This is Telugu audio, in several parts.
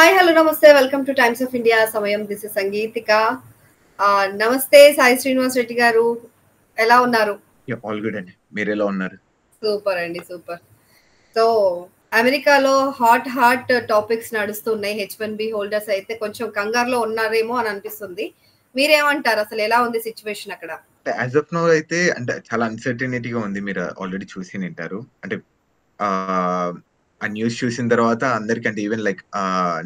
హాయ్ హలో నమస్తే welcome to Times of India Samayam. This is Sangeetika. నమస్తే సాయి శ్రీనివాస్ రెడ్డి గారు, ఎలా ఉన్నారు? ఆల్ గుడ్ అండి, మీరు ఎలా ఉన్నారు? సూపర్ అండి, సూపర్. సో అమెరికాలో హాట్ టాపిక్స్ నడుస్తున్నాయి. H1B హోల్డర్స్ అయితే కొంచెం కంగారులో ఉన్నారేమో అని అనిపిస్తుంది. మీరేమంటారు? అసలు ఎలా ఉంది సిచ్యువేషన్ అక్కడ? యాజ్ ఆఫ్ నౌ అయితే అంటే చాలా అన్సర్టనిటీగా ఉంది. మీరు ఆల్రెడీ చూసి ఉంటారు. అంటే ఆ న్యూస్ చూసిన తర్వాత అందరికి అంటే ఈవెన్ లైక్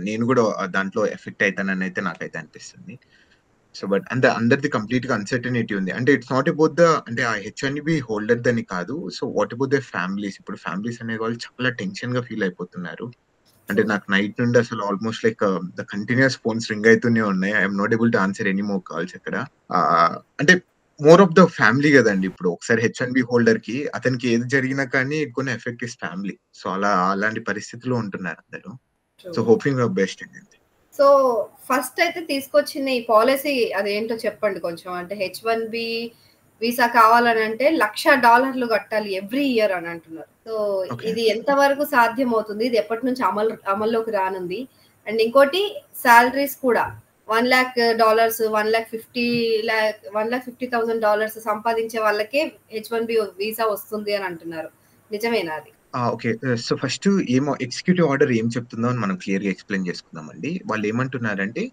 నేను కూడా దాంట్లో ఎఫెక్ట్ అవుతానని అయితే నాకైతే అనిపిస్తుంది. సో బట్ అంటే అందరిది కంప్లీట్ గా అన్సర్టనిటీ ఉంది. అంటే ఇట్స్ నాట్ అబౌట్ ద అంటే ఆ H1B హోల్డర్ దని కాదు. So what about the families? ఇప్పుడు ఫ్యామిలీస్ అనే వాళ్ళు చాలా టెన్షన్ గా ఫీల్ అయిపోతున్నారు. అంటే నాకు నైట్ నుండి అసలు almost like the continuous phones ring అవుతూనే ఉన్నాయి. I'm not able to answer any more calls అక్కడ. అంటే మోర్ ఆఫ్ ద ఫ్యామిలీ కదండి. ఇప్పుడు ఒకసారి H1B హోల్డర్ కి అతనికి ఏది జరిగినా కానీ it gonna effect his family. So అలాంటి పరిస్థితిలో ఉంటున్నారు అందరూ. సో హోపింగ్ ఫర్ బెస్ట్ అండి. సో ఫస్ట్ అయితే తీసుకొచ్చిన ఈ పాలసీ అదేంటో చెప్పండి కొంచెం. అంటే H1B వీసా కావాలని అంటే $1,00,000 కట్టాలి ఎవ్రీ ఇయర్ అని అంటున్నారు. సో ఇది ఎంతవరకు సాధ్యం అవుతుంది? ఇది ఎప్పటి నుంచి అమల్లోకి రానుంది? అండ్ ఇంకోటి సాలరీస్ కూడా $1,00,000 $1,50,000 సంపాదించే వాళ్ళకే H1B వీసా వస్తుంది అని అంటున్నారు. నిజమేనా అది? ఓకే. సో ఫస్ట్ ఏమో ఎగ్జిక్యూటివ్ ఆర్డర్ ఏం చెప్తుందో అని మనం క్లియర్ గా ఎక్స్ప్లెయిన్ చేసుకుందామండి. వాళ్ళు ఏమంటున్నారంటే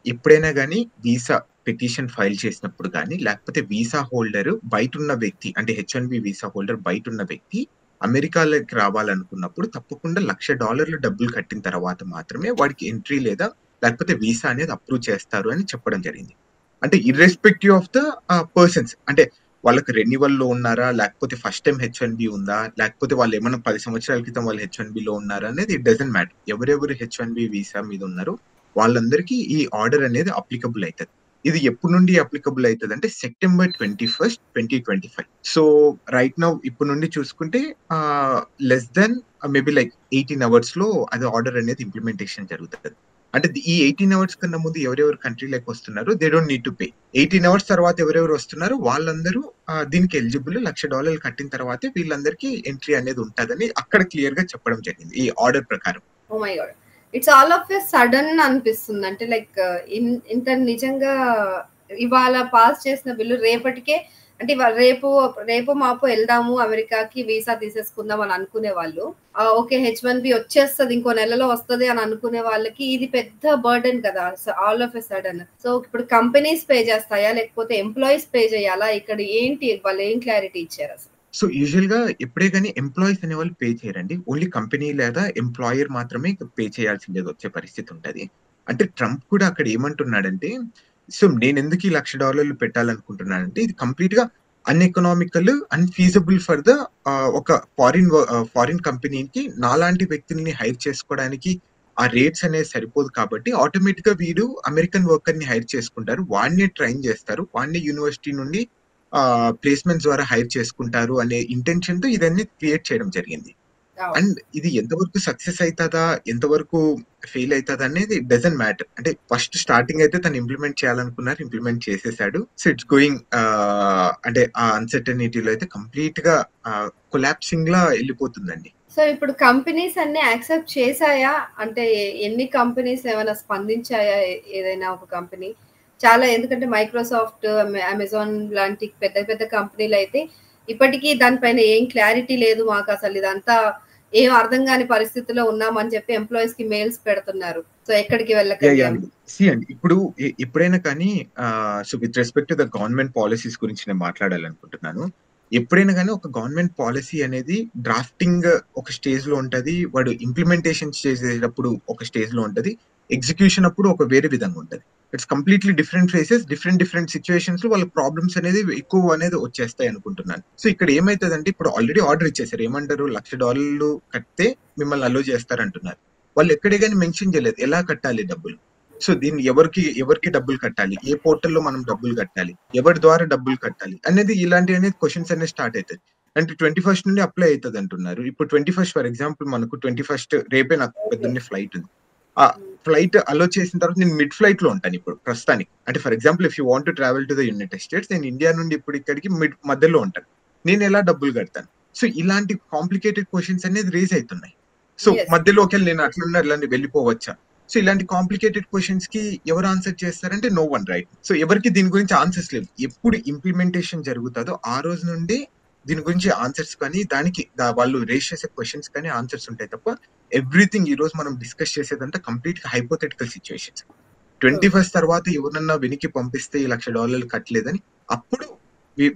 ఎప్పుడైనా కానీ వీసా పిటిషన్ ఫైల్ చేసినప్పుడు కానీ లేకపోతే వీసా హోల్డర్ బయట ఉన్న వ్యక్తి అంటే H1B వీసా హోల్డర్ బయట ఉన్న వ్యక్తి అమెరికాలోకి రావాలనుకున్నప్పుడు తప్పకుండా $1,00,000 డబ్బులు కట్టిన తర్వాత మాత్రమే వాడికి ఎంట్రీ లేదా లేకపోతే వీసా అనేది అప్రూవ్ చేస్తారు అని చెప్పడం జరిగింది. అంటే ఇర్రెస్పెక్టివ్ ఆఫ్ ద పర్సన్స్, అంటే వాళ్ళకి రెన్యువల్ లో ఉన్నారా, లేకపోతే ఫస్ట్ టైం H1B ఉందా, లేకపోతే వాళ్ళు ఏమైనా 10 సంవత్సరాల క్రితం వాళ్ళు H1B లో ఉన్నారా అనేది ఇట్ డజంట్ మ్యాటర్. ఎవరెవరు H1B వీసా మీద ఉన్నారో వాళ్ళందరికీ ఈ ఆర్డర్ అనేది అప్లికబుల్ అవుతుంది. ఇది ఎప్పటి నుండి అప్లికబుల్ అవుతుంది అంటే September 21st, 2025. So right now ఇప్పుడు నుండి చూసుకుంటే less than maybe like 18 hours లో అది ఆర్డర్ అనేది ఇంప్లిమెంటేషన్ జరుగుతుంది. అంటే ఈ 18 అవర్స్ కన్నా ముందు ఎవరెవరు కంట్రీలోకి వస్తున్నారు they don't need to pay. 18 hours తర్వాత ఎవరెవరు వస్తున్నారు వాళ్ళందరూ దీనికి ఎలిజిబుల్. $1,00,000 కట్టిన తర్వాతే వీళ్ళందరికీ ఎంట్రీ అనేది ఉంటుందని అక్కడ క్లియర్ గా చెప్పడం జరిగింది ఈ ఆర్డర్ ప్రకారం. Oh my God, it's all of a sudden అనిపిస్తుంది. అంటే లైక్ ఇంత నిజంగా ఇవాళ పాస్ చేసిన బిల్లు రేపటికే అంటే రేపు మాపు వెళ్దాము అమెరికాకి వీసా తీసేసుకుందాం అని అనుకునే వాళ్ళు, ఓకే H1B వచ్చేస్తుంది ఇంకో నెలలో వస్తుంది అని అనుకునే వాళ్ళకి ఇది పెద్ద బర్డెన్ కదా all of a sudden. So ఇప్పుడు కంపెనీస్ పే చేస్తాయా లేకపోతే ఎంప్లాయీస్ పే చేయాలా? ఇక్కడ ఏంటి వాళ్ళు ఏం క్లారిటీ ఇచ్చారు అసలు? సో యూజువల్ గా ఎప్పుడే కానీ ఎంప్లాయీస్ అనే వాళ్ళు పే చేయరండి. ఓన్లీ కంపెనీ లేదా ఎంప్లాయర్ మాత్రమే పే చేయాల్సిందేది వచ్చే పరిస్థితి ఉంటది. అంటే ట్రంప్ కూడా అక్కడ ఏమంటున్నాడంటే, సో నేను ఎందుకు ఈ $1,00,000 పెట్టాలనుకుంటున్నానంటే ఇది కంప్లీట్ గా అన్ఎకనామికల్, అన్ఫీజబుల్ ఫర్ ద ఒక ఫారిన్ కంపెనీకి నాలాంటి వ్యక్తుల్ని హైర్ చేసుకోవడానికి ఆ రేట్స్ అనేది సరిపోదు. కాబట్టి ఆటోమేటిక్ గా వీడు అమెరికన్ వర్కర్ ని హైర్ చేసుకుంటారు, వాడిని ట్రైన్ చేస్తారు, వాడిని యూనివర్సిటీ నుండి ప్లేస్మెంట్స్ ద్వారా హైర్ చేసుకుంటారు అనే ఇంటెన్షన్ తో ఇదన్నీ క్రియేట్ చేయడం జరిగింది. అండ్ ఇది ఎంతవరకు సక్సెస్ అవుతుందా ఎంతవరకు ఫెయిల్ అవుతుందా అనేది ఇట్ డజంట్ మ్యాటర్. అంటే ఫస్ట్ స్టార్టింగ్ అయితే తను ఇంప్లిమెంట్ చేయాలనుకున్నారు, ఇంప్లిమెంట్ చేసేసాడు. సో ఇట్స్ గోయింగ్ అంటే ఆ అన్సర్టనిటీలో అయితే కంప్లీట్ గా కొలాప్సింగ్ లా వెళ్ళిపోతుందండి. సో ఇప్పుడు కంపెనీస్ అన్ని యాక్సెప్ట్ చేశాయా? అంటే ఎన్ని కంపెనీస్ ఏమైనా స్పందించాయా? ఏదైనా ఒక కంపెనీ చాలా, ఎందుకంటే మైక్రోసాఫ్ట్, అమెజాన్ లాంటి పెద్ద పెద్ద కంపెనీలు అయితే ఇప్పటికీ దానిపైన ఏం క్లారిటీ లేదు, మాకు అసలు ఇదంతా ఏం అర్థం కాని పరిస్థితిలో ఉన్నామని చెప్పి ఎంప్లాయీస్ కి మెయిల్స్ పెడుతున్నారు. సో ఎక్కడికి వెళ్ళకండి. ఇప్పుడు ఎప్పుడైనా కానీ so with respect to the government policies గురించి నేను మాట్లాడాలనుకుంటున్నాను. ఎప్పుడైనా కానీ ఒక గవర్నమెంట్ పాలసీ అనేది డ్రాఫ్టింగ్ ఒక స్టేజ్ లో ఉంటది, వాడు ఇంప్లిమెంటేషన్ చేసేటప్పుడు ఒక స్టేజ్ లో ఉంటది, ఎగ్జిక్యూషన్ అప్పుడు ఒక వేరే విధంగా ఉంటది. It's completely different faces, different situations లో వాళ్ళ ప్రాబ్లమ్స్ అనేది ఎక్కువ అనేది వచ్చేస్తాయి అనుకుంటున్నాను. సో ఇక్కడ ఏమైతుందంటే ఇప్పుడు ఆల్రెడీ ఆర్డర్ ఇచ్చేసారు, ఏమంటారు $1,00,000 కడితే మిమ్మల్ని అలో చేస్తారంటున్నారు. వాళ్ళు ఎక్కడే కానీ మెన్షన్ చేయలేదు ఎలా కట్టాలి డబ్బులు. సో దీన్ని ఎవరికి డబ్బులు కట్టాలి, ఏ పోర్టల్లో మనం డబ్బులు కట్టాలి, ఎవరి ద్వారా డబ్బులు కట్టాలి అనేది ఇలాంటి అనేది క్వశ్చన్స్ అనేది స్టార్ట్ అవుతాయి. అంటే 21st నుండి అప్లై అవుతుంది అంటున్నారు. ఇప్పుడు 21st ఫర్ ఎగ్జాంపుల్ మనకు 21st రేపే నాకు పొద్దున్నే ఫ్లైట్ ఉంది. ఆ ఫ్లైట్ అలో చేసిన తర్వాత నేను మిడ్ ఫ్లైట్ లో ఉంటాను ఇప్పుడు ప్రస్తుతానికి. అంటే for example if you want to travel to the United states, నేను ఇండియా నుండి ఇప్పుడు ఇక్కడికి మధ్యలో ఉంటాను, నేను ఎలా డబ్బులు కడతాను? సో ఇలాంటి కాంప్లికేటెడ్ క్వశ్చన్స్ అనేది రేజ్ అవుతున్నాయి. సో మధ్యలోకి వెళ్ళి నేను అట్లున్నా వెళ్ళిపోవచ్చా, సో ఇలాంటి కాంప్లికేటెడ్ క్వశ్చన్స్ కి ఎవరు ఆన్సర్ చేస్తారంటే నో వన్, రైట్? సో ఎవరికి దీని గురించి ఆన్సర్స్ లేవు. ఎప్పుడు ఇంప్లిమెంటేషన్ జరుగుతుందో ఆ రోజు నుండి దీని గురించి ఆన్సర్స్ కానీ దానికి వాళ్ళు రేస్ చేసే క్వశ్చన్స్ కానీ ఆన్సర్స్ ఉంటాయి తప్ప ఎవ్రీథింగ్ ఈ రోజు మనం డిస్కస్ చేసేదంతా కంప్లీట్ గా హైపోథెటికల్ సిచ్యువేషన్స్. 21st తర్వాత ఎవరన్నా వెనక్కి పంపిస్తే $1,00,000 కట్టలేదని అప్పుడు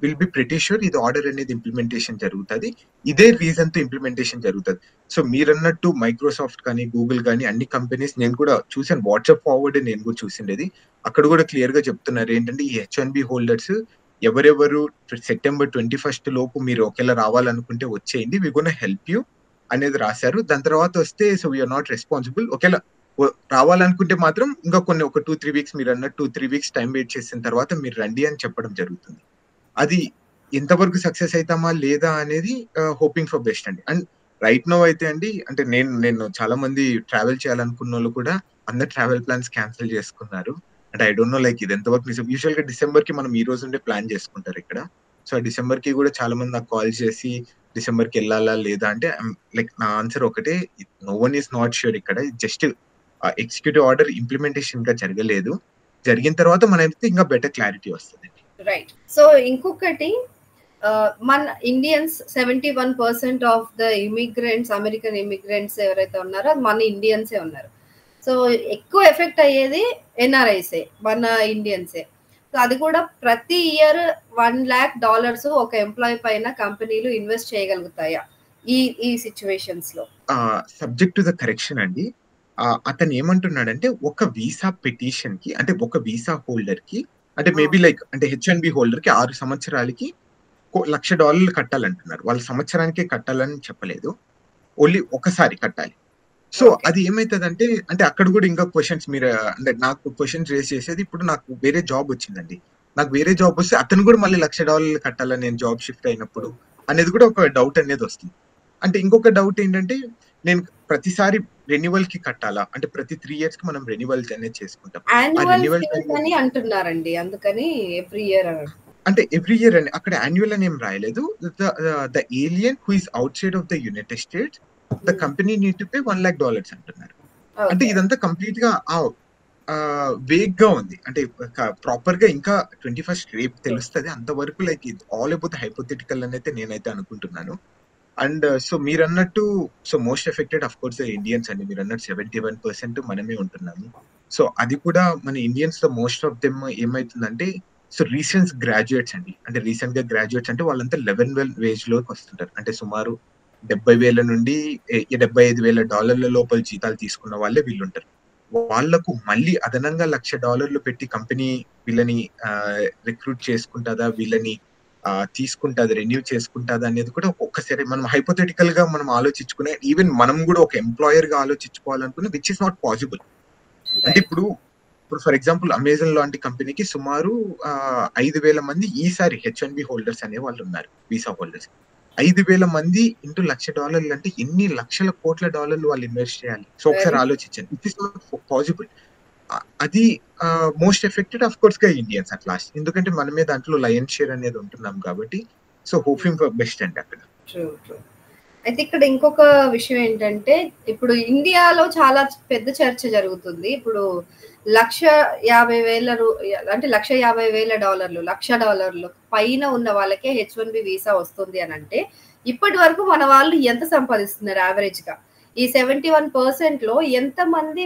విల్ బి ప్రిటీ షూర్ ఇది ఆర్డర్ అనేది ఇంప్లిమెంటేషన్ జరుగుతుంది. ఇదే రీజన్ తో ఇంప్లిమెంటేషన్ జరుగుతుంది. సో మీరన్నట్టు మైక్రోసాఫ్ట్ కానీ గూగుల్ కానీ అన్ని కంపెనీస్ నేను కూడా చూసాను, వాట్సాప్ ఫార్వర్డ్ నేను కూడా చూసిండేది. అక్కడ కూడా క్లియర్ గా చెప్తున్నారు ఏంటంటే ఈ H1B హోల్డర్స్ ఎవరెవరు September 21st లోపు మీరు ఒకేలా రావాలనుకుంటే వచ్చేయండి, వి గోనా హెల్ప్ యూ అనేది రాశారు. దాని తర్వాత వస్తే సో వీఆర్ నాట్ రెస్పాన్సిబుల్, ఒకేలా రావాలనుకుంటే మాత్రం ఇంకా కొన్ని ఒక 2-3 వీక్స్ మీరు అన్నట్టు 2-3 వీక్స్ టైం వెయిట్ చేసిన తర్వాత మీరు రండి అని చెప్పడం జరుగుతుంది. అది ఎంతవరకు సక్సెస్ అవుతామా లేదా అనేది హోపింగ్ ఫర్ బెస్ట్ అండి. అండ్ రైట్ నో అయితే అండి, అంటే నేను చాలా మంది ట్రావెల్ చేయాలనుకున్న వాళ్ళు కూడా అందరు ట్రావెల్ ప్లాన్స్ క్యాన్సిల్ చేసుకున్నారు. అంటే ఐ డోంట్ నో లైక్ ఇది ఎంతవరకు నిజం. యూజువల్ గా డిసెంబర్ కి మనం ఈ రోజు నుండే ప్లాన్ చేసుకుంటారు ఇక్కడ. సో ఆ డిసెంబర్ కి కూడా చాలా మంది నాకు కాల్ చేసి డిసెంబర్ కి వెళ్ళాలా లేదా అంటే లైక్ నా ఆన్సర్ ఒకటే, no one is not sure. ఇక్కడ జస్ట్ ఎగ్జిక్యూటివ్ ఆర్డర్ ఇంప్లిమెంటేషన్ గా జరగలేదు. జరిగిన తర్వాత మనైతే ఇంకా బెటర్ క్లారిటీ వస్తుంది. రైట్. సో ఇంకొకటి మన Indians 71% of the immigrants, American immigrants ఎవరైతే ఉన్నారో మన ఇండియన్సే ఉన్నారు. సో ఎక్కువ ఎఫెక్ట్ అయ్యేది ఎన్ఆర్ఐసే, మన ఇండియన్సే. సో అది కూడా ప్రతి ఇయర్ $1,00,000 ఒక ఎంప్లాయీ పైన కంపెనీలు ఇన్వెస్ట్ చేయగలుగుతాయా ఈ సిచ్యువేషన్స్ లో? సబ్జెక్ట్ టు ద కరెక్షన్ అండి. అతను ఏమంటున్నాడంటే ఒక వీసా పిటిషన్ కి, అంటే ఒక వీసా హోల్డర్ కి, అంటే మేబీ లైక్ అంటే H1B హోల్డర్ కి 6 సంవత్సరాలకి $1,00,000 కట్టాలంటున్నారు. వాళ్ళ సంవత్సరానికే కట్టాలని చెప్పలేదు, ఓన్లీ ఒకసారి కట్టాలి. సో అది ఏమైతుందంటే, అంటే అక్కడ కూడా ఇంకా క్వశ్చన్స్ మీరు అంటే నాకు క్వశ్చన్స్ రేస్ చేసేది, ఇప్పుడు నాకు వేరే జాబ్ వచ్చిందండి, నాకు వేరే జాబ్ వస్తే అతను కూడా మళ్ళీ $1,00,000 కట్టాలని నేను జాబ్ షిఫ్ట్ అయినప్పుడు అనేది కూడా ఒక డౌట్ అనేది వస్తుంది. అంటే ఇంకొక డౌట్ ఏంటంటే, నేను ప్రతిసారి రెన్యువల్ కి కట్టాలా అంటే ప్రతి 3 years కి మనం రెన్యువల్ అనేది చేసుకుంటాం అని అంటున్నారండి, అందుకని ఎవ్రీ ఇయర్ అంటే ఎవ్రీ ఇయర్ అని అక్కడ యాన్యువల్ అని ఏం రాయలేదు. The alien who is out side of the United states the company need to pay $1,00,000 అంటున్నారు. అంటే ఇదంతా కంప్లీట్ గా వేగ్ గా ఉంది. అంటే ప్రాపర్ గా ఇంకా 21st రేపు తెలుస్తుంది. అంతవరకు లైక్ ఆల్ అబౌట్ హైపోథెటికల్ అని అయితే నేనైతే అనుకుంటున్నాను. అండ్ సో మీరు అన్నట్టు so most affected of course Indians అండి. మీరు అన్నట్టు 71% మనమే ఉంటున్నాము. సో అది కూడా మన ఇండియన్స్ లో మోస్ట్ ఆఫ్ దెమ్ ఏమైతుందంటే, సో రీసెంట్ గ్రాడ్యుయేట్స్ అండి, అంటే రీసెంట్ గా గ్రాడ్యుయేట్స్ అంటే వాళ్ళంతా $11,000 వేజ్ లోకి వస్తుంటారు. అంటే సుమారు 70,000 నుండి $75,000 లోపల జీతాలు తీసుకున్న వాళ్ళే వీళ్ళు ఉంటారు. వాళ్లకు మళ్ళీ అదనంగా $1,00,000 పెట్టి కంపెనీ వీళ్ళని రిక్రూట్ చేసుకుంటుందా, వీళ్ళని తీసుకుంటుంది, రెన్యూ చేసుకుంటుందా అనేది కూడా ఒక్కసారి మనం హైపోథెటికల్ గా మనం ఆలోచించుకునే, ఈవెన్ మనం కూడా ఒక ఎంప్లాయర్ గా ఆలోచించుకోవాలనుకునే విచ్ ఇస్ నాట్ పాసిబుల్. అంటే ఇప్పుడు ఫర్ ఎగ్జాంపుల్ అమెజాన్ లాంటి కంపెనీకి సుమారు 5,000 మంది ఈసారి H1B హోల్డర్స్ అనే వాళ్ళు ఉన్నారు, వీసా హోల్డర్స్. 5,000 మంది ఇంటూ $1,00,000 అంటే ఎన్ని లక్షల కోట్ల డాలర్లు వాళ్ళు ఇన్వెస్ట్ చేయాలి. సో ఒకసారి ఆలోచించండి, ఇట్ ఇస్ నాట్ పాసిబుల్. అది మోస్ట్ ఎఫెక్టెడ్ ఆఫ్ కోర్స్ గా ఇండియన్స్ అట్ లాస్ట్, ఎందుకంటే మనమే దాంట్లో లయన్ షేర్ అనేది ఉంటున్నాం కాబట్టి. సో హోపింగ్ ఫర్ బెస్ట్ అండి అక్కడ. అయితే ఇక్కడ ఇంకొక విషయం ఏంటంటే, ఇప్పుడు ఇండియాలో చాలా పెద్ద చర్చ జరుగుతుంది. ఇప్పుడు $1,50,000 అంటే $150,000 $1,00,000 పైన ఉన్న వాళ్ళకే H1B వీసా వస్తుంది అని అంటే, ఇప్పటి వరకు మన వాళ్ళు ఎంత సంపాదిస్తున్నారు యావరేజ్ గా? ఈ 71% లో ఎంత మంది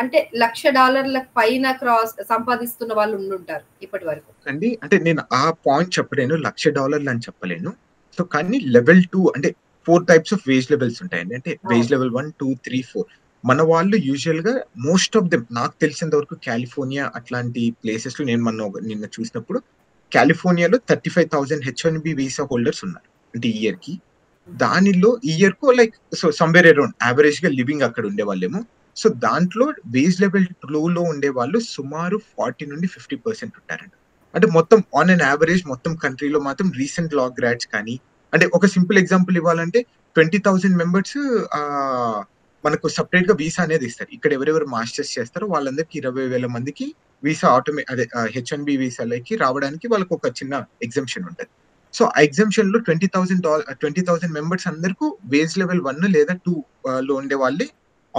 అంటే $1,00,000 పైన క్రాస్ సంపాదిస్తున్న వాళ్ళు ఉండుంటారు ఇప్పటి వరకు అండి? అంటే నేను ఆ పాయింట్ చెప్పలేను, $1,00,000 అని చెప్పలేను. సో కానీ లెవెల్ 2 అంటే 4 types ఆఫ్ వేజ్ లెవెల్స్ ఉంటాయండి. అంటే వేజ్ లెవెల్ 1, 2, 3, 4. మన వాళ్ళు యూజువల్ గా మోస్ట్ ఆఫ్ దెమ్, నాకు తెలిసినంత వరకు కాలిఫోర్నియా అట్లాంటి ప్లేసెస్ లో నేను నిన్న చూసినప్పుడు కాలిఫోర్నియాలో 35,000 H1B వీసా హోల్డర్స్ ఉన్నారు అంటే ఇయర్ కి. దానిలో ఇయర్ కు like so somewhere around average గా లివింగ్ అక్కడ ఉండే వాళ్ళేమో. సో దాంట్లో వేజ్ లెవెల్ 2 లో ఉండే వాళ్ళు సుమారు 40 నుండి 50% ఉంటారంట. అంటే మొత్తం ఆన్ అన్ యావరేజ్ మొత్తం కంట్రీలో మాత్రం రీసెంట్ లా గ్రాడ్స్ కానీ, అంటే ఒక సింపుల్ ఎగ్జాంపుల్ ఇవ్వాలంటే 20,000 మెంబర్స్ మనకు సపరేట్ గా వీసా అనేది ఇస్తారు. ఇక్కడ ఎవరెవరు మాస్టర్స్ చేస్తారో వాళ్ళందరికీ 20,000 మందికి వీసా అదే H1B వీసాలకి రావడానికి వాళ్ళకి ఒక చిన్న ఎగ్జంప్షన్ ఉంటుంది. సో ఆ ఎగ్జంప్షన్ లో 20,000 మెంబర్స్ అందరికీ వేజ్ లెవెల్ 1 లేదా 2 లో ఉండే వాళ్ళే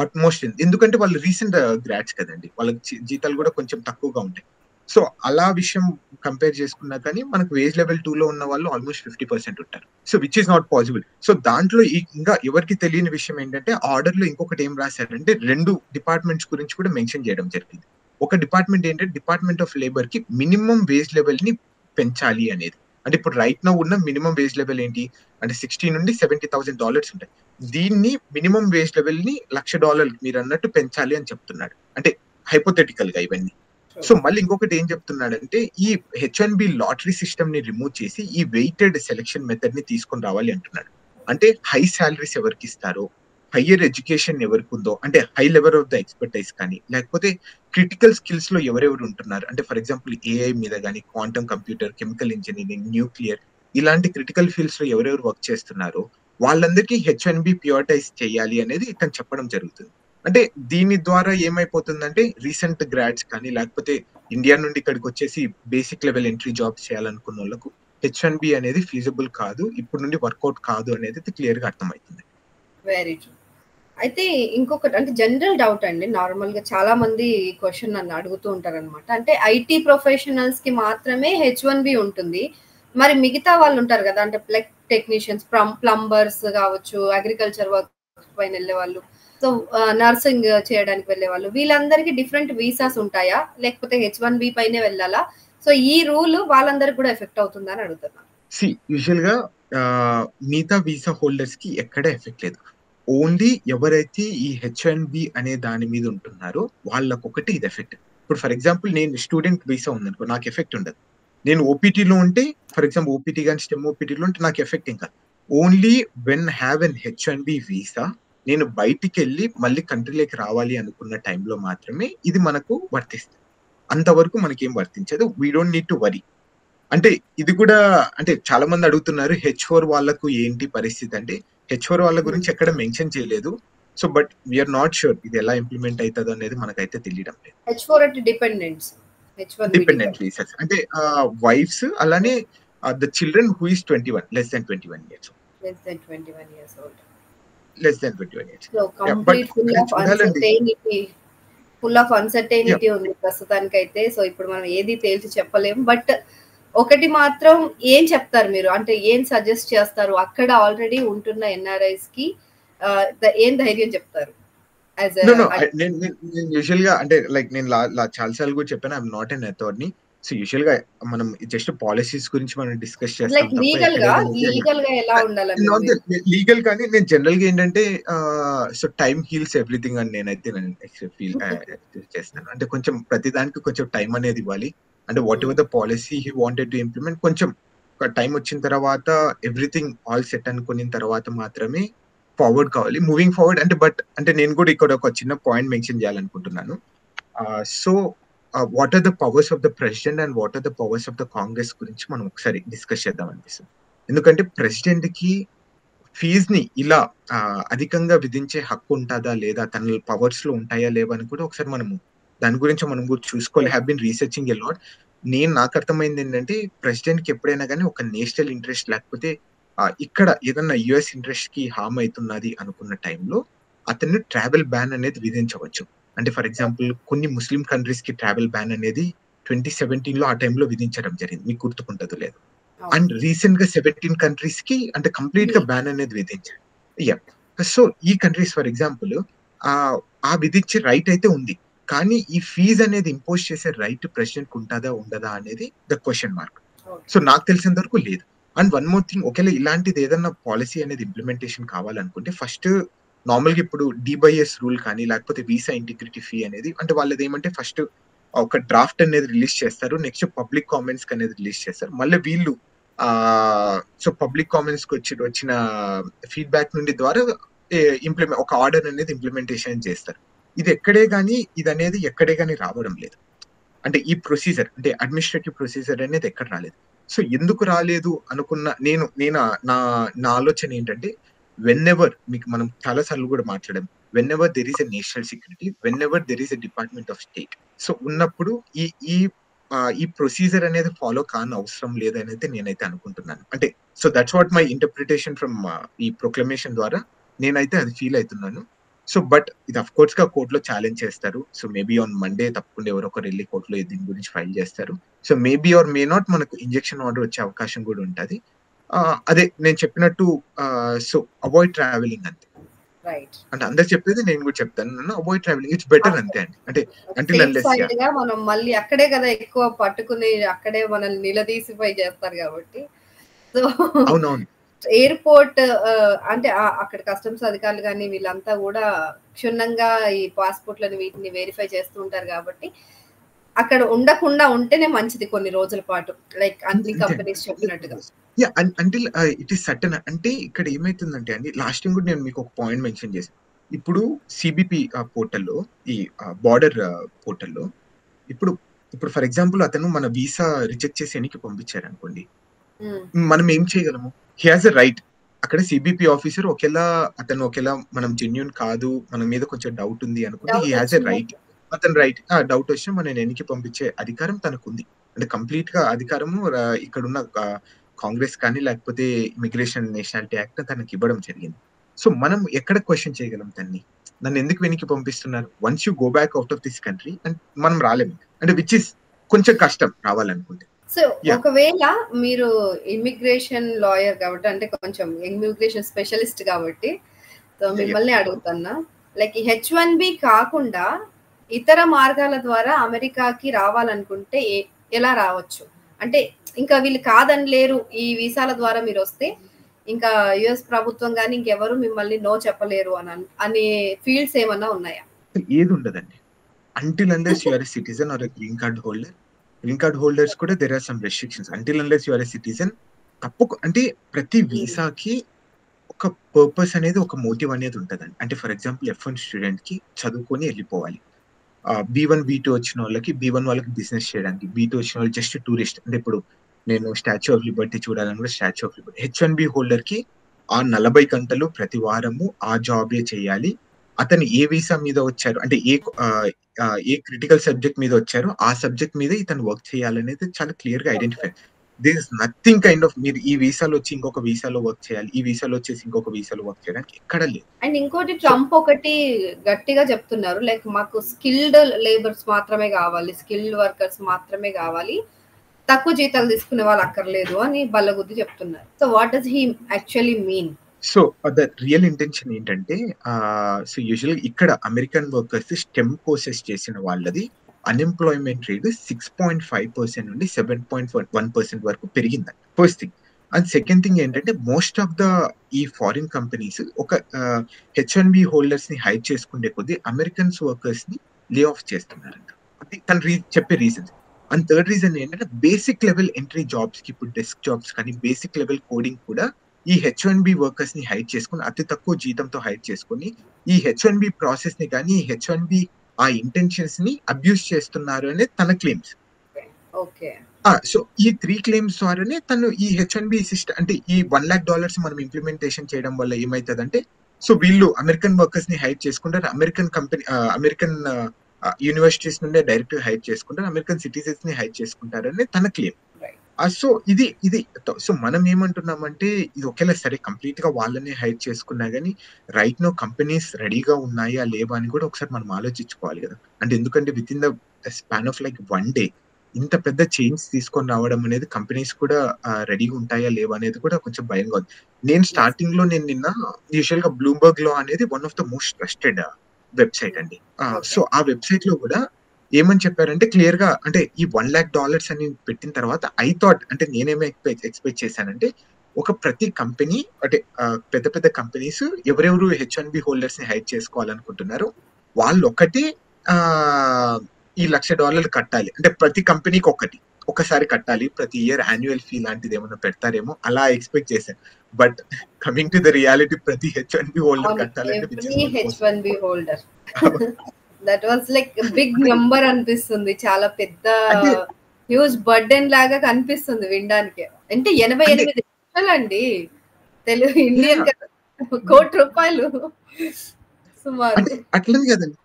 ఆల్మోస్ట్ ఎందుకంటే వాళ్ళు రీసెంట్ గ్రాడ్స్ కదండి, వాళ్ళకి జీతాలు కూడా కొంచెం తక్కువగా ఉంటాయి. సో అలా విషయం కంపేర్ చేసుకున్నా కానీ మనకు వేజ్ లెవెల్ 2 లో ఉన్న వాళ్ళు ఆల్మోస్ట్ 50% ఉంటారు. So which is not possible. So దాంట్లో ఇంకా ఎవరికి తెలియని విషయం ఏంటంటే ఆర్డర్ లో ఇంకొకటి ఏం రాశారంటే 2 డిపార్ట్మెంట్స్ గురించి కూడా మెన్షన్ చేయడం జరిగింది. ఒక డిపార్ట్మెంట్ ఏంటంటే డిపార్ట్మెంట్ ఆఫ్ లేబర్ కి మినిమం వేజ్ లెవెల్ ని పెంచాలి అనేది. అంటే ఇప్పుడు రైట్ నౌ ఉన్న మినిమం వేజ్ లెవెల్ ఏంటి అంటే 60 నుండి $70,000 ఉంటాయి. దీన్ని మినిమం వేజ్ లెవెల్ ని $1,00,000 మీరు అన్నట్టు పెంచాలి అని చెప్తున్నాడు. అంటే హైపోథెటికల్ గా ఇవన్నీ. సో మళ్ళీ ఇంకొకటి ఏం చెప్తున్నాడంటే ఈ H1B లాటరీ సిస్టమ్ ని రిమూవ్ చేసి ఈ వెయిటెడ్ సెలెక్షన్ మెథడ్ ని తీసుకొని రావాలి అంటున్నాడు. అంటే హై సాలరీస్ ఎవరికి ఇస్తారో, హయ్యర్ ఎడ్యుకేషన్ ఎవరికి ఉందో, అంటే high level of the expertise కానీ, లేకపోతే క్రిటికల్ స్కిల్స్ లో ఎవరెవరు ఉంటున్నారు అంటే ఫర్ ఎగ్జాంపుల్ ఏఐ మీద కానీ, quantum computer, chemical engineering, nuclear, ఇలాంటి క్రిటికల్ ఫీల్డ్స్ లో ఎవరెవరు వర్క్ చేస్తున్నారో వాళ్ళందరికీ H1B ప్రియారిటైజ్ చేయాలి అనేది ఇతను చెప్పడం జరుగుతుంది. అంటే దీని ద్వారా ఏమైపోతుందంటే రీసెంట్ గ్రాడ్స్ కానీ, లేకపోతే ఇండియా నుండి ఇక్కడికి వచ్చేసి బేసిక్ లెవెల్ ఎంట్రీ జాబ్స్ చేయాలనుకున్న వాళ్ళకు H1B అనేది ఫీజిబుల్ కాదు, ఇప్పుడు నుండి వర్కౌట్ కాదు అనేది క్లియర్ గా అర్థమవుతుంది. Very true. అయితే ఇంకొకటి అంటే జనరల్ డౌట్ అండి, నార్మల్ గా చాలా మంది క్వశ్చన్ నన్ను అడుగుతూ ఉంటారు అనమాట. అంటే ఐటీ ప్రొఫెషనల్స్ కి మాత్రమే H1B ఉంటుంది, మరి మిగతా వాళ్ళు ఉంటారు కదా అంటే లైక్ టెక్నీషియన్స్, ప్లంబర్స్ కావచ్చు, అగ్రికల్చర్ వర్క్ పైన వెళ్ళే వాళ్ళు, సో నర్సింగ్ చేయడానికి వెళ్ళే వాళ్ళు, వీళ్ళందరికీ డిఫరెంట్ వీసాస్ ఉంటాయా లేకపోతే H1B పైనే వెళ్ళాలా? సో ఈ రూల్ వాళ్ళందరికి కూడా ఎఫెక్ట్ అవుతుందా అని అడుగుతున్నా. యూజువల్ గా మిగతా వీసా హోల్డర్స్ కి ఎక్కడ ఎఫెక్ట్ లేదు. ఓన్లీ ఎవరైతే ఈ H1B అనే దాని మీద ఉంటున్నారో వాళ్ళకొకటి ఇది ఎఫెక్ట్. ఇప్పుడు ఫర్ ఎగ్జాంపుల్ నేను స్టూడెంట్ వీసా ఉందనుకో నాకు ఎఫెక్ట్ ఉండదు. నేను ఓపీటీలో ఉంటే ఫర్ ఎగ్జాంపుల్ ఓపీటీ కానీ స్టెమ్ ఓపీటీలో ఉంటే నాకు ఎఫెక్ట్ ఇంకా. Only when have an H1B visa నేను బయటికి వెళ్ళి మళ్ళీ కంట్రీలోకి రావాలి అనుకున్న టైంలో మాత్రమే ఇది మనకు వర్తిస్తుంది. అంతవరకు మనకేం వర్తించదు. We don't need to worry. అంటే ఇది కూడా అంటే చాలా మంది అడుగుతున్నారు H4 వాళ్ళకు ఏంటి పరిస్థితి అంటే, H4 వాళ్ళ గురించి ఎక్కడ మెన్షన్ చేయలేదు. So but we're not sure ఇది ఎలా ఇంప్లిమెంట్ అవుతుందో అనేది మనకైతే తెలియడం లేదు. H4 అంటే డిపెండెంట్స్, డిపెండెంట్ వీసాస్ అంటే వైఫ్స్, అలానే the children who is 21 less than 21 years old. less than 21 years old. less than 21 years. So complete full of uncertainty ఉంది ప్రస్తుతానికైతే. సో ఇప్పుడు మనం ఏది తేల్చి చెప్పలేము. బట్ ఒకటి మాత్రం ఏం చెప్తారు మీరు అంటే ఏం సజెస్ట్ చేస్తారు అక్కడ ఆల్రెడీ ఉంటున్న ఎన్ఆర్ఐస్ కి, ఏం ధైర్యం చెప్తారు? నేను యూజువల్ గా అంటే లైక్ నేను చాలా సార్లు కూడా చెప్పాను I'm not an authority. So usual గా మనం జస్ట్ పాలసీస్ గురించి మనం డిస్కస్ చేస్తాం. లీగల్ కానీ నేను జనరల్ గా ఏంటంటే సో టైం హీల్స్ ఎవ్రీథింగ్ అని నేనైతే ఫీల్ చేస్తాను. అంటే కొంచెం ప్రతి దానికి కొంచెం టైం అనేది ఇవ్వాలి. అంటే what ever the policy he wanted to implement, కొంచెం టైం వచ్చిన తర్వాత ఎవ్రీథింగ్ ఆల్ సెట్ అనుకున్న తర్వాత మాత్రమే ఫార్వర్డ్ కావాలి, మూవింగ్ ఫార్వర్డ్. అంటే బట్ అంటే నేను కూడా ఇక్కడ ఒక చిన్న పాయింట్ మెన్షన్ చేయాలనుకుంటున్నాను. So what are the powers of the president and what are the powers of the Congress గురించి మనం ఒకసారి డిస్కస్ చేద్దాం అనిపిస్తుంది. ఎందుకంటే ప్రెసిడెంట్ కి ఫీజ్ ని ఇలా అధికంగా విధించే హక్కు ఉంటుందా లేదా, తన పవర్స్ లో ఉంటాయా లేవా అని కూడా ఒకసారి మనము దాని గురించి మనం కూడా చూసుకోవాలి. Have been researching a lot. నాకు అర్థమైంది ఏంటంటే ప్రెసిడెంట్ కి ఎప్పుడైనా కానీ ఒక నేషనల్ ఇంట్రెస్ట్ లేకపోతే ఇక్కడ ఏదన్నా యుఎస్ ఇంట్రెస్ట్ కి హార్మ్ అవుతున్నది అనుకున్న టైంలో అతన్ని ట్రావెల్ బ్యాన్ అనేది విధించవచ్చు. అంటే ఫర్ ఎగ్జాంపుల్ కొన్ని ముస్లిం కంట్రీస్ కి ట్రావెల్ బ్యాన్ అనేది 2017 లో ఆ టైంలో విధించడం జరిగింది, మీకు గుర్తుకుంటదో లేదు. అండ్ రీసెంట్ గా 17 కంట్రీస్ కి అంటే కంప్లీట్ గా బ్యాన్ అనేది విధించారు. సో ఈ కంట్రీస్ ఫర్ ఎగ్జాంపుల్ ఆ విధించే రైట్ అయితే ఉంది, కానీ ఈ ఫీజ్ అనేది ఇంపోజ్ చేసే రైట్ ప్రెసిడెంట్ ఉంటుందా ఉండదా అనేది ద క్వశ్చన్ మార్క్. సో నాకు తెలిసినంత వరకు లేదు. అండ్ వన్ మోర్ థింగ్, ఒకవేళ ఇలాంటిది ఏదన్నా పాలసీ అనేది ఇంప్లిమెంటేషన్ కావాలనుకుంటే ఫస్ట్ నార్మల్గా ఇప్పుడు DBS రూల్ కానీ లేకపోతే వీసా ఇంటిగ్రిటీ ఫీ అనేది అంటే వాళ్ళది ఏమంటే ఫస్ట్ ఒక డ్రాఫ్ట్ అనేది రిలీజ్ చేస్తారు, నెక్స్ట్ పబ్లిక్ కామెంట్స్ అనేది రిలీజ్ చేస్తారు, మళ్ళీ వీళ్ళు సో పబ్లిక్ కామెంట్స్ కి వచ్చిన ఫీడ్బ్యాక్ నుండి ద్వారా ఒక ఆర్డర్ అనేది ఇంప్లిమెంటేషన్ చేస్తారు. ఇది అనేది ఎక్కడే కానీ రావడం లేదు. అంటే ఈ ప్రొసీజర్ అంటే అడ్మినిస్ట్రేటివ్ ప్రొసీజర్ అనేది ఎక్కడ రాలేదు. సో ఎందుకు రాలేదు అనుకున్న నేను నా ఆలోచన ఏంటంటే, వెన్ ఎవర్ మీకు మనం చాలా సార్లు కూడా మాట్లాడాం, when ever there is a national security, when ever there is a department of state, so ఉన్నప్పుడు ఈ ప్రొసీజర్ అనేది ఫాలో కాని అవసరం లేదనైతే నేనైతే అనుకుంటున్నాను. అంటే so that's what my interpretation from ఈ ప్రొక్లమేషన్ ద్వారా నేనైతే అది ఫీల్ అవుతున్నాను. సో బట్ ఇది అఫ్ కోర్స్ గా కోర్టులో ఛాలెంజ్ చేస్తారు. సో మేబీ ఆన్ మండే తప్పకుండా ఎవరో ఒకరు వెళ్ళి కోర్టులో దీని గురించి ఫైల్ చేస్తారు. So maybe or may not మనకు ఇంజెక్షన్ ఆర్డర్ వచ్చే అవకాశం కూడా ఉంటది. అదే నేను చెప్పినట్టు సో అవాయిడ్ ట్రావెలింగ్ అంతే. రైట్. అంటే అందరు చెప్పేది నేను కూడా చెప్తాను, అవాయిడ్ ట్రావెలింగ్ ఇట్స్ బెటర్ అంతే అండి. అంటే అంటిల్ సేఫ్ అన్లెస్ సైడ్ గా మనం మళ్ళీ అక్కడే కదా ఎక్కువ పట్టుకుని అక్కడే మనల్ని నిలదీసిపోయి చేస్తారు కాబట్టి. సో అవునవును. ఎయిర్పోర్ట్ అంటే అక్కడ కస్టమ్స్ అధికారులు కానీ వీళ్ళంతా కూడా క్షుణ్ణంగా ఈ పాస్పోర్ట్లను వీటిని వెరిఫై చేస్తూ ఉంటారు కాబట్టి అక్కడ ఉండకుండా ఉంటేనే మంచిది కొన్ని రోజుల పాటు, లైక్ అన్ని కంపెనీస్ చెప్పినట్టుగా. Yeah until it is certain. అంటే ఇక్కడ ఏమైతుందంటే అండి, లాస్ట్ టైం కూడా నేను మీకు ఒక పాయింట్ మెన్షన్ చేశాను. ఇప్పుడు సిబిపి పోర్టల్లో, ఈ బార్డర్ పోర్టల్లో ఇప్పుడు ఫర్ ఎగ్జాంపుల్ అతను మన వీసా రిజెక్ట్ చేసి ఎన్నికి పంపించారు అనుకోండి, మనం ఏం చేయగలము? He has a right. అక్కడ సిబిపి ఆఫీసర్ ఒకవేళ మనం జెన్యూన్ కాదు, మన మీద కొంచెం డౌట్ ఉంది అనుకుంటే హీ హాజ్ ఎ రైట్. అతను రైట్, డౌట్ వచ్చినా మనం ఎన్నికి పంపించే అధికారం తనకుంది. అంటే కంప్లీట్ గా అధికారము ఇక్కడున్న కాంగ్రెస్ కానీ లేకపోతే ఇమిగ్రేషన్ నేషనాలిటీ యాక్ట్ తనకి ఇవ్వడం జరిగింది. సో మనం ఎక్కడ క్వశ్చన్ చేయగలం దాన్ని? నన్ను ఎందుకు వెనక్కి పంపిస్తున్నారు? Once you go back out of this country and మనం రాలేము, అంటే విచ్ ఇస్ కొంచెం కష్టం రావాలనుకుంటే. సో ఒకవేళ మీరు ఇమిగ్రేషన్ లాయర్ కాబట్టి, అంటే కొంచెం ఇమిగ్రేషన్ స్పెషలిస్ట్ కాబట్టి, సో మిమ్మల్ని అడుగుతున్నా, లైక్ H1B కాకుండా ఇతర మార్గాల ద్వారా అమెరికాకి రావాలనుకుంటే ఎలా రావచ్చు? అంటే ఇంకా వీళ్ళు కాదని లేరు, ఈ వీసాల ద్వారా మీరు వస్తే ఇంకా యుఎస్ ప్రభుత్వం కానీ ఇంకెవరు మిమ్మల్ని నో చెప్పలేరు అనే ఫీల్డ్స్ ఏమన్నా ఉన్నాయా? ఏది ఉండదండి. Until unless you are a citizen or a green card holder. Green card holders కూడా there are some restrictions. Until unless you are a citizen అంటే ప్రతి వీసాకి ఒక పర్పస్ అనేది, ఒక మోటివ్ అనేది ఉంటుందండి. అంటే ఫర్ ఎగ్జాంపుల్ F1 స్టూడెంట్ కి చదువుకొని వెళ్ళిపోవాలి. B1 B2 వచ్చిన వాళ్ళకి B1 వాళ్ళకి బిజినెస్ చేయడానికి, B2 వచ్చిన వాళ్ళు జస్ట్ టూరిస్ట్. అంటే ఇప్పుడు నేను స్టాచ్యూ ఆఫ్ లిబర్టీ చూడాలని కూడా statue of Liberty. H1B holder కి ఆ 40 గంటలు ప్రతి వారము ఆ జాబే చేయాలి. అతను ఏ వీసా మీద వచ్చారు, అంటే ఏ క్రిటికల్ సబ్జెక్ట్ మీద వచ్చారో ఆ సబ్జెక్ట్ మీద ఇతను వర్క్ చేయాలనేది చాలా క్లియర్ గా identify. This is nothing kind of మీరు ఈ వీసాలో వచ్చి ఇంకొక వీసాలో వర్క్ చేయాలి, ఈ వీసాలో వచ్చేసి ఇంకొక వీసాలో వర్క్ చేయడానికి ఎక్కడ లేదు. అండ్ ఇంకోటి ట్రంప్ ఒకటి గట్టిగా చెప్తున్నారు, లైక్ మాకు స్కిల్డ్ లేబర్స్ మాత్రమే కావాలి, స్కిల్డ్ వర్కర్స్ మాత్రమే కావాలి, తక్కువ జీతాలు తీసుకునే వాళ్ళు అక్కర్లేదు అని బల్లగుద్ది చెప్తున్నారు. So what does he actually mean? So the real intention ఏంటంటే, సో యూజువల్ ఇక్కడ అమెరికన్ వర్కర్స్ స్టెమ్ కోర్సెస్ చేసిన వాళ్ళది అన్ఎంప్లాయ్మెంట్ రేట్ 6.5% నుండి 7.1% వరకు పెరిగింది. First thing. And second thing ఏంటంటే, మోస్ట్ ఆఫ్ ద ఈ ఫారిన్ కంపెనీస్ ఒక H1B హోల్డర్స్ ని హైర్ చేసుకునే కొద్దీ అమెరికన్స్ వర్కర్స్ ని లే ఆఫ్ చేస్తున్నారంట. అది తను చెప్పే రీజన్స్. అండ్ థర్డ్ రీజన్ ఏంటంటే, బేసిక్ లెవెల్ ఎంట్రీ జాబ్స్ కి, ఇప్పుడు డెస్క్ జాబ్స్ కానీ బేసిక్ లెవెల్ కోడింగ్ కూడా ఈ H1B వర్కర్స్ ని హైర్ చేసుకుని, అతి తక్కువ జీతంతో హైర్ చేసుకుని ఈ H1B ప్రాసెస్ ని కానీ ఈ H1B ఆ ఇంటెన్షన్స్ ని అబ్యూస్ చేస్తున్నారు అనేది తన క్లెయిమ్స్. సో ఈ 3 క్లెయిమ్స్ ద్వారానే తను ఈ H1B సిస్టమ్, అంటే ఈ $1 lakh మనం ఇంప్లిమెంటేషన్ చేయడం వల్ల ఏమైతుందంటే, సో వీళ్ళు అమెరికన్ వర్కర్స్ ని హైర్ చేసుకుంటారు, అమెరికన్ యూనివర్సిటీస్ నుండే డైరెక్ట్ హైర్ చేసుకుంటారు, అమెరికన్ సిటిజన్స్ ని హైర్ చేసుకుంటారని తన క్లెయిమ్. సో ఇది సో మనం ఏమంటున్నామంటే, ఇది ఒకేలా సరే కంప్లీట్ గా వాళ్ళనే హైర్ చేసుకున్నా గానీ రైట్ నో కంపెనీస్ రెడీగా ఉన్నాయా లేవా అని కూడా ఒకసారి మనం ఆలోచించుకోవాలి కదా. అంటే ఎందుకంటే with in the span of like 1 day ఇంత పెద్ద చేంజ్ తీసుకొని రావడం అనేది కంపెనీస్ కూడా రెడీగా ఉంటాయా లేవా అనేది కూడా కొంచెం భయంగా ఉంది. నేను స్టార్టింగ్ లో నిన్న యూజువల్ గా బ్లూంబర్గ్ లో అనేది one of the most trusted website అండి. సో ఆ వెబ్సైట్ లో కూడా ఏమని చెప్పారంటే క్లియర్ గా, అంటే ఈ $1 lakh అని పెట్టిన తర్వాత ఐ థాట్, అంటే నేనేమో ఎక్స్పెక్ట్ చేశానంటే, ఒక ప్రతి కంపెనీ, అంటే పెద్ద పెద్ద కంపెనీస్ ఎవరెవరు H1B హోల్డర్స్ ని హైర్ చేసుకోవాలనుకుంటున్నారు వాళ్ళు ఒకటి ఈ $1,00,000 కట్టాలి, అంటే ప్రతి కంపెనీకి ఒకసారి కట్టాలి, ప్రతి ఇయర్ యాన్యువల్ ఫీ లాంటిది ఏమైనా పెడతారేమో అలా ఎక్స్పెక్ట్ చేశాను. But coming to the reality, ప్రతి H1B హోల్డర్ కట్టాలంటే that was like big number అనిపిస్తుంది, చాలా పెద్ద హ్యూజ్ బర్డెన్ లాగా కనిపిస్తుంది వినడానికి. అంటే 88 లక్షలు అండి, తెలుగు ఇండియన్ ₹1,00,00,000 సుమారు. అట్లని కదండి,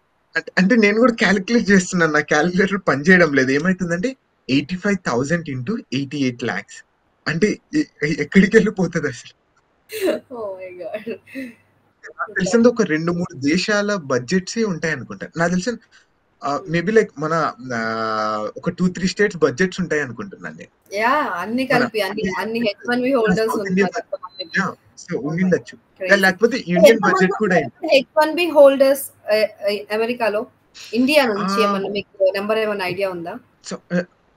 అంటే నేను కూడా క్యాలిక్యులేట్ చేస్తున్నాను, నా క్యాలిక్యులేటర్ పనిచేయడం లేదు. ఏమైతుందంటే 85,000 into 88 lakhs అంటే ఎక్కడికి వెళ్ళిపోతుంది అసలు? Oh my God. నాకు తెలిసింది ఒక 2-3 దేశాల బడ్జెట్సే ఉంటాయనుకుంటా. నాకు తెలిసి మేబీ లైక్ మన ఒక 2-3 స్టేట్స్ బడ్జెట్స్ ఉంటాయనుకుంటున్నాను నేను. యాహ్! అన్ని మన కలిపి అన్ని H1B మన హోల్డర్స్ సౌత్ ఇండియన్ ఉన్నారు అంతమంది. యాహ్! సో ఓహ్ మై ఉండిండొచ్చు. క్రేజీ. లేకపోతే ఇండియన్ ఎంతమంది బడ్జెట్ కూడా ఉన్నారు ఇప్పుడు H1B హోల్డర్స్ అమెరికాలో? ఇండియా నుంచి ఆహ్, ఏమన్నా మీకు నంబర్ ఏమన్నా ఐడియా ఉందా? So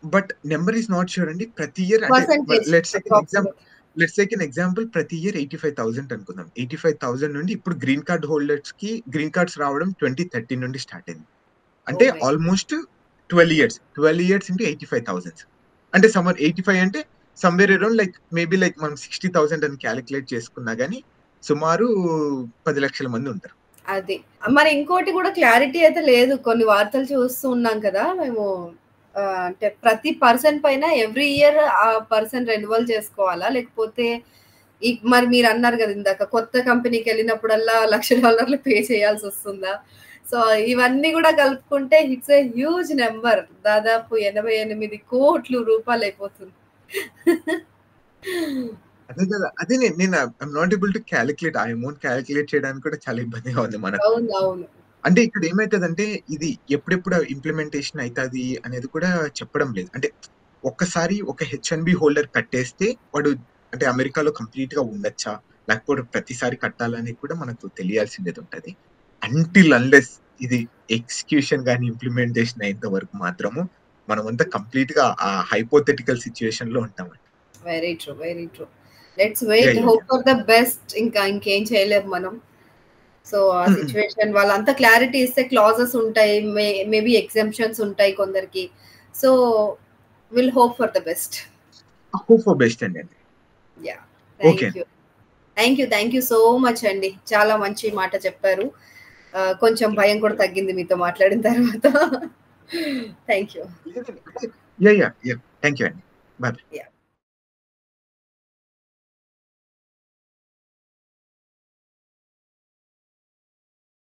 but number is not sure అండి. ప్రతి ఇయర్ అంటే percentage approximate. Let's take an example ప్రతి ఇయర్ 85,000 అనుకుందాం. 85,000 నుండి ఇప్పుడు గ్రీన్ కార్డ్ హోల్డర్స్‌కి గ్రీన్ కార్డ్స్ రావడం 2013 నుండి స్టార్ట్ అయింది. అంటే oh my almost 12 years. 12 years into 85,000 అంటే 85 అంటే somewhere around like maybe like మనం 60,000 అని కాలిక్యులేట్ చేసుకున్నా గాని సుమారు 10,00,000 మంది ఉంటారు. అది. మరి ఇంకోటి కూడా క్లారిటీ అయితే లేదు. కొన్ని వార్తలు చూస్తూ ఉన్నాం కదా! మేము అంటే ప్రతి పర్సన్ పైన ఎవ్రీ ఇయర్ ఆ పర్సన్ రెన్యువల్ చేసుకోవాలా? లేకపోతే మరి మీరన్నారు కదా ఇందాక కొత్త కంపెనీకెళ్ళినప్పుడల్లా $1,00,000 పే చేయాల్సొస్తుందా? సో, ఇవన్నీ గూడా కలుపుకుంటే ఇట్స్ ఎ హ్యూజ్ నంబర్. దాదాపు 88,00,00,000 రూపాయలయిపోతుంది. అదే కదా! అదే నేను I'm not able to calculate ఆ అమౌంట్ కాలిక్యులేట్ చేయడానికి కూడా చాలా ఇబ్బందిగా ఉంది మనకు. అవునవును. అంటే ఇక్కడ ఏమైతదంటే ఇది ఎప్పుడెప్పుడు ఇంప్లిమెంటేషన్ అయితది అనేది కూడా చెప్పడం లేదు. అంటే ఒక్కసారి ఒక హెచ్-1బీ హోల్డర్ కట్టేస్తే వాడు అంటే అమెరికాలో కంప్లీట్‌గా ఉండొచ్చా? లేకపోతే ప్రతిసారి కట్టాలని కూడా మనకు తెలియాల్సిందేది ఉంటది. అంటిల్ అన్లెస్ ఇది ఎగ్జిక్యూషన్ గాని, ఇంప్లిమెంటేషన్ అయ్యేంత వరకు మాత్రము మనమంతా కంప్లీట్‌గా ఆ హైపోథెటికల్ సిట్యుయేషన్‌లో ఉంటామండి. Very true. Very true. Let's wait. Yeah! Hope for the best. ఇంకేం చేయలేము మనం. సో, ఆ హ్మ్. సిట్యుయేషన్ వాళ్ళంతా క్లారిటీ ఇస్తే క్లాజెస్ ఉంటాయి. మేబీ ఎగ్జెంప్షన్స్ ఉంటాయి కొందరికి. So, will hope for the best. Hope for best అండి. Yeah! Okay. Thank you. Thank you so much అండి. చాలా మంచి మాట చెప్పారు. కొంచెం భయం కూడా తగ్గింది మీతో మాట్లాడిన తర్వాత. Thank you. Yeah! Thank you అండి. Bye bye. యాహ్!